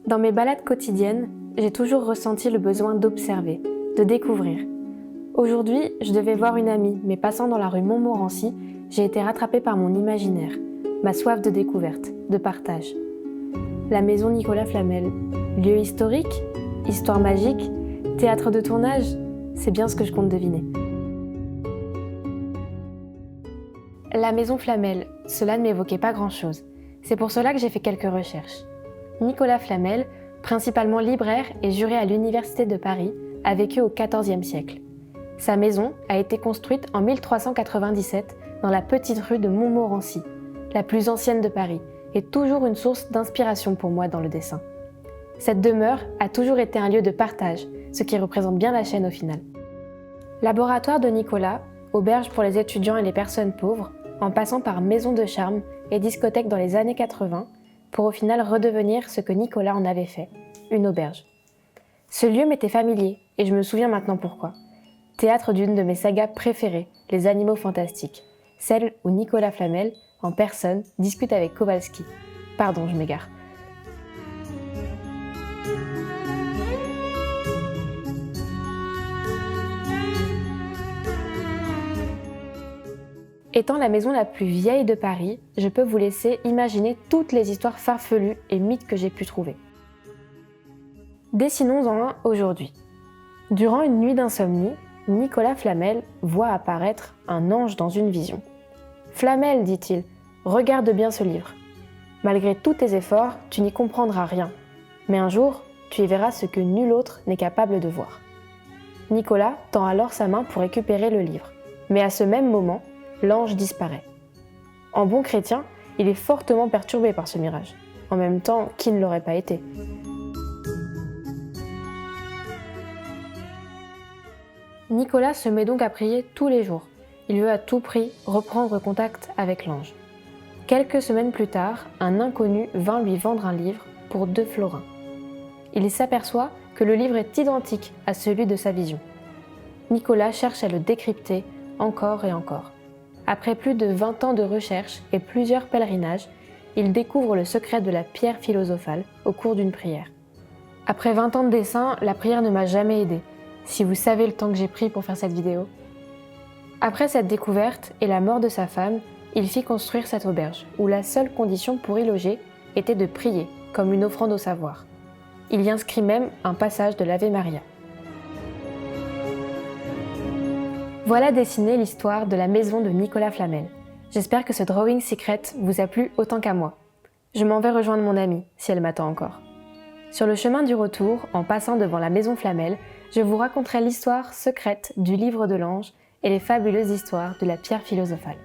Dans mes balades quotidiennes, j'ai toujours ressenti le besoin d'observer, de découvrir. Aujourd'hui, je devais voir une amie, mais passant dans la rue Montmorency, j'ai été rattrapée par mon imaginaire, ma soif de découverte, de partage. La maison Nicolas Flamel, lieu historique, histoire magique, théâtre de tournage, c'est bien ce que je compte deviner. La maison Flamel, cela ne m'évoquait pas grand-chose. C'est pour cela que j'ai fait quelques recherches. Nicolas Flamel, principalement libraire et juré à l'Université de Paris, a vécu au XIVe siècle. Sa maison a été construite en 1397 dans la petite rue de Montmorency, la plus ancienne de Paris, et toujours une source d'inspiration pour moi dans le dessin. Cette demeure a toujours été un lieu de partage, ce qui représente bien la chaîne au final. Laboratoire de Nicolas, auberge pour les étudiants et les personnes pauvres, en passant par maison de charme et discothèque dans les années 80, pour au final redevenir ce que Nicolas en avait fait, une auberge. Ce lieu m'était familier, et je me souviens maintenant pourquoi. Théâtre d'une de mes sagas préférées, Les Animaux Fantastiques, celle où Nicolas Flamel, en personne, discute avec Kowalski. Pardon, je m'égare. Étant la maison la plus vieille de Paris, je peux vous laisser imaginer toutes les histoires farfelues et mythes que j'ai pu trouver. Dessinons-en un aujourd'hui. Durant une nuit d'insomnie, Nicolas Flamel voit apparaître un ange dans une vision. « Flamel, dit-il, regarde bien ce livre. Malgré tous tes efforts, tu n'y comprendras rien. Mais un jour, tu y verras ce que nul autre n'est capable de voir. » Nicolas tend alors sa main pour récupérer le livre. Mais à ce même moment, l'ange disparaît. En bon chrétien, il est fortement perturbé par ce mirage. En même temps, qui ne l'aurait pas été ? Nicolas se met donc à prier tous les jours. Il veut à tout prix reprendre contact avec l'ange. Quelques semaines plus tard, un inconnu vint lui vendre un livre pour 2 florins. Il s'aperçoit que le livre est identique à celui de sa vision. Nicolas cherche à le décrypter encore et encore. Après plus de 20 ans de recherche et plusieurs pèlerinages, il découvre le secret de la pierre philosophale au cours d'une prière. Après 20 ans de dessin, la prière ne m'a jamais aidé, si vous savez le temps que j'ai pris pour faire cette vidéo. Après cette découverte et la mort de sa femme, il fit construire cette auberge, où la seule condition pour y loger était de prier, comme une offrande au savoir. Il y inscrit même un passage de l'Ave Maria. Voilà dessinée l'histoire de la maison de Nicolas Flamel. J'espère que ce drawing secret vous a plu autant qu'à moi. Je m'en vais rejoindre mon amie, si elle m'attend encore. Sur le chemin du retour, en passant devant la maison Flamel, je vous raconterai l'histoire secrète du livre de l'ange et les fabuleuses histoires de la pierre philosophale.